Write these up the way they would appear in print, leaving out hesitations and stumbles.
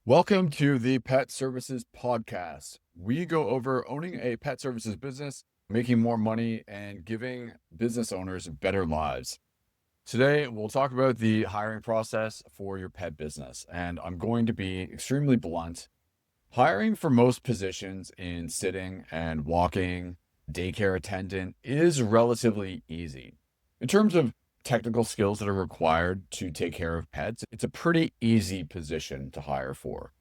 Welcome to the Pet Services Podcast. We go over owning a pet services business, making more money, and giving business owners better lives. Today, we'll talk about the hiring process for your pet business, and I'm going to be extremely blunt. Hiring for most positions in sitting and walking, daycare attendant is relatively easy. In terms of technical skills that are required to take care of pets, it's a pretty easy position to hire for.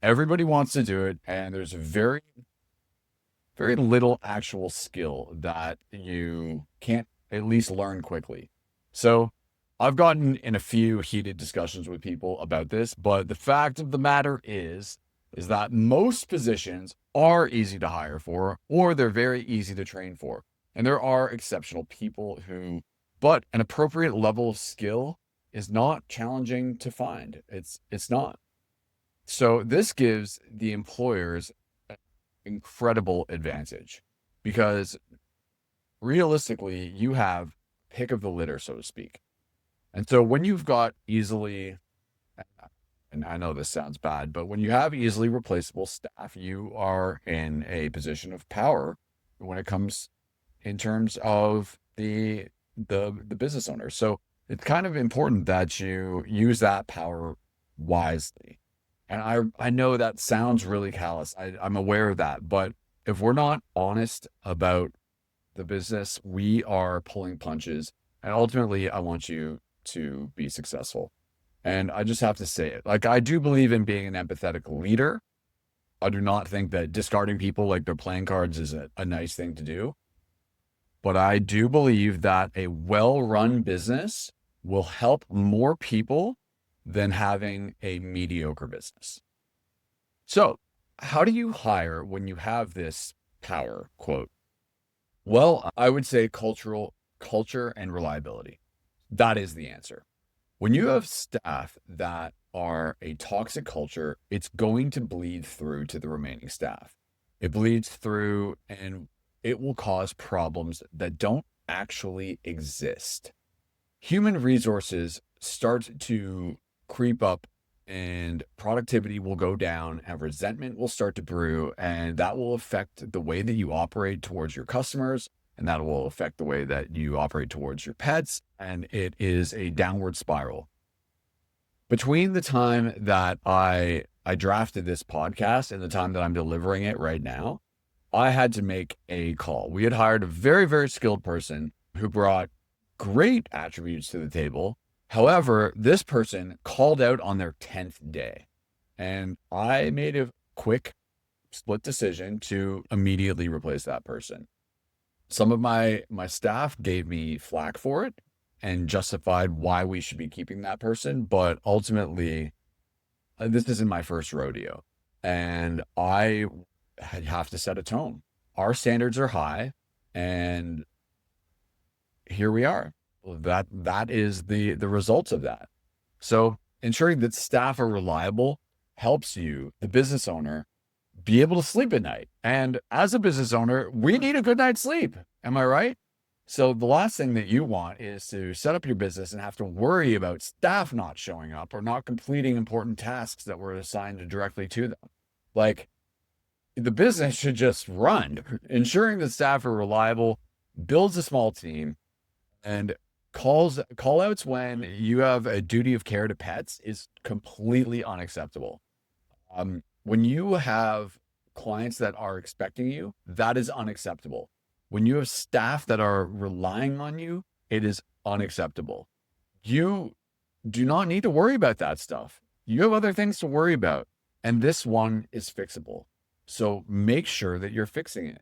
Everybody wants to do it, and there's very little actual skill that you can't at least learn quickly. So I've gotten in a few heated discussions with people about this, but the fact of the matter is that most positions are easy to hire for, or they're very easy to train for. And there are exceptional people but an appropriate level of skill is not challenging to find. It's not. So this gives the employers an incredible advantage because realistically, you have pick of the litter, so to speak. And so when you've got easily, and I know this sounds bad, but when you have easily replaceable staff, you are in a position of power when it comes in terms of the business owner. So it's kind of important that you use that power wisely. And I know that sounds really callous. I'm aware of that. But if we're not honest about the business, we are pulling punches. And ultimately, I want you to be successful. And I just have to say it. Like, I do believe in being an empathetic leader. I do not think that discarding people like their playing cards is a nice thing to do. But I do believe that a well-run business will help more people than having a mediocre business. So, how do you hire when you have this power quote? Well, I would say culture and reliability. That is the answer. When you have staff that are a toxic culture, it's going to bleed through to the remaining staff. It bleeds through and it will cause problems that don't actually exist. Human resources start to creep up and productivity will go down and resentment will start to brew, and that will affect the way that you operate towards your customers, and that will affect the way that you operate towards your pets, and it is a downward spiral. Between the time that I drafted this podcast and the time that I'm delivering it right now, I had to make a call. We had hired a very, very skilled person who brought great attributes to the table. However, this person called out on their 10th day, and I made a quick split decision to immediately replace that person. Some of my staff gave me flack for it and justified why we should be keeping that person, but ultimately, this isn't my first rodeo, and I have to set a tone. Our standards are high, and here we are. That is the results of that. So ensuring that staff are reliable helps you, the business owner, be able to sleep at night. And as a business owner, we need a good night's sleep. Am I right? So the last thing that you want is to set up your business and have to worry about staff not showing up or not completing important tasks that were assigned directly to them. Like, the business should just run. Ensuring that staff are reliable, builds a small team, and call outs when you have a duty of care to pets is completely unacceptable. When you have clients that are expecting you, that is unacceptable. When you have staff that are relying on you, it is unacceptable. You do not need to worry about that stuff. You have other things to worry about, and this one is fixable. So make sure that you're fixing it.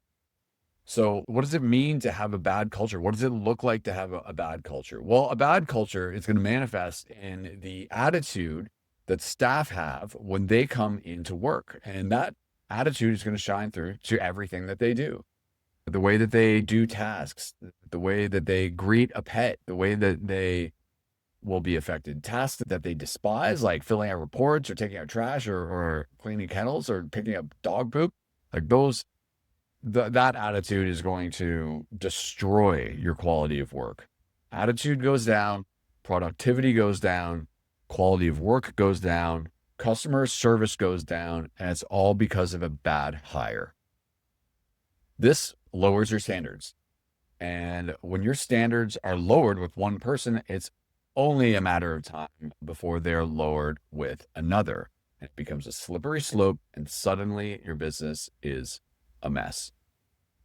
So what does it mean to have a bad culture? What does it look like to have a bad culture? Well, a bad culture is going to manifest in the attitude that staff have when they come into work. And that attitude is going to shine through to everything that they do. The way that they do tasks, the way that they greet a pet, the way that they will be affected. Tasks that they despise, like filling out reports or taking out trash or cleaning kennels or picking up dog poop, like that attitude is going to destroy your quality of work. Attitude goes down, productivity goes down, quality of work goes down, customer service goes down, and it's all because of a bad hire. This lowers your standards. And when your standards are lowered with one person, it's only a matter of time before they're lowered with another. It becomes a slippery slope, and suddenly your business is a mess.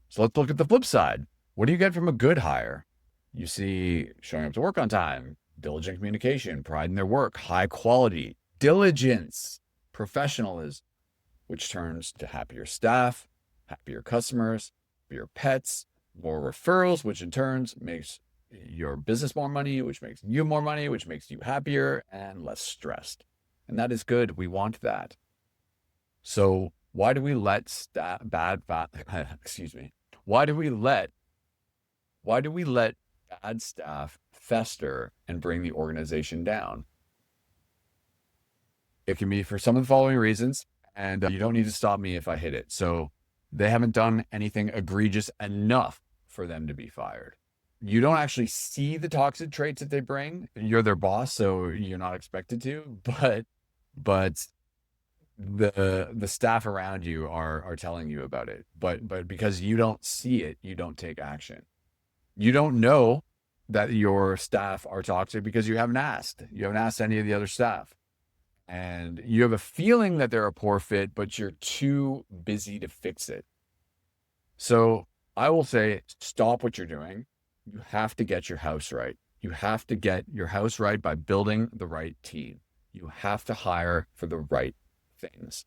So let's look at the flip side. What do you get from a good hire? You see showing up to work on time, diligent communication, pride in their work, high quality, diligence, professionalism, which turns to happier staff, happier customers, happier pets, more referrals, which in turn makes your business more money, which makes you more money, which makes you happier and less stressed. And that is good. We want that. So why do we let why do we let bad staff fester and bring the organization down? It can be for some of the following reasons, and you don't need to stop me if I hit it. So they haven't done anything egregious enough for them to be fired. You don't actually see the toxic traits that they bring. You're their boss, so you're not expected to, but the staff around you are telling you about it. But because you don't see it, you don't take action. You don't know that your staff are toxic because you haven't asked. You haven't asked any of the other staff. And you have a feeling that they're a poor fit, but you're too busy to fix it. So I will say, stop what you're doing. You have to get your house right. You have to get your house right by building the right team. You have to hire for the right things.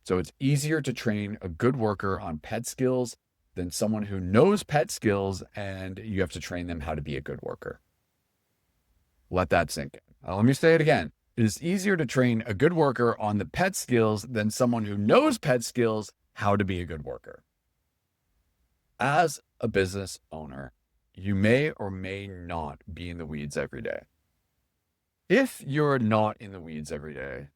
So it's easier to train a good worker on pet skills than someone who knows pet skills, and you have to train them how to be a good worker. Let that sink in. Let me say it again. It is easier to train a good worker on the pet skills than someone who knows pet skills how to be a good worker. As a business owner, you may or may not be in the weeds every day. If you're not in the weeds every day,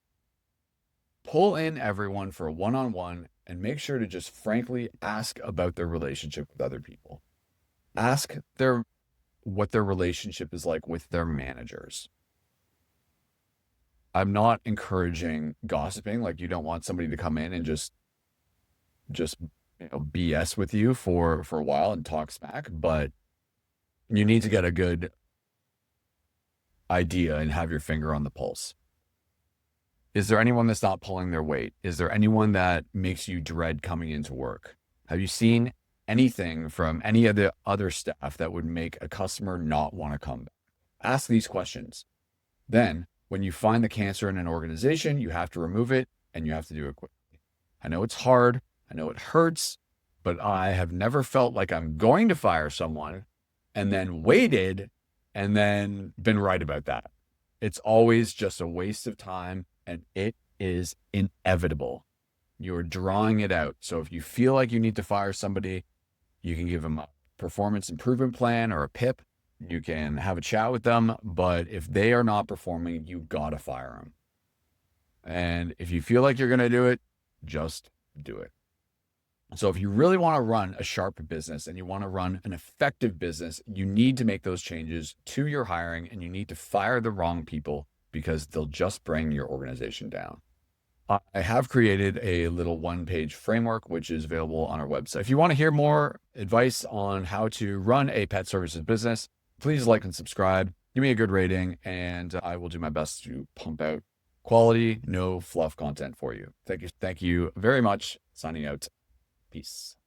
pull in everyone for a one-on-one and make sure to just frankly ask about their relationship with other people. Ask what their relationship is like with their managers. I'm not encouraging gossiping. Like, you don't want somebody to come in and just BS with you for a while and talk smack, but you need to get a good idea and have your finger on the pulse. Is there anyone that's not pulling their weight? Is there anyone that makes you dread coming into work? Have you seen anything from any of the other staff that would make a customer not want to come back? Ask these questions. Then, when you find the cancer in an organization, you have to remove it, and you have to do it quickly. I know it's hard. I know it hurts, but I have never felt like I'm going to fire someone and then waited and then been right about that. It's always just a waste of time, and it is inevitable. You're drawing it out. So if you feel like you need to fire somebody, you can give them a performance improvement plan or a PIP. You can have a chat with them, but if they are not performing, you gotta fire them. And if you feel like you're gonna do it, just do it. So if you really want to run a sharp business and you want to run an effective business, you need to make those changes to your hiring, and you need to fire the wrong people because they'll just bring your organization down. I have created a little one-page framework, which is available on our website. If you want to hear more advice on how to run a pet services business, please like and subscribe. Give me a good rating, and I will do my best to pump out quality, no fluff content for you. Thank you very much. Signing out. Peace.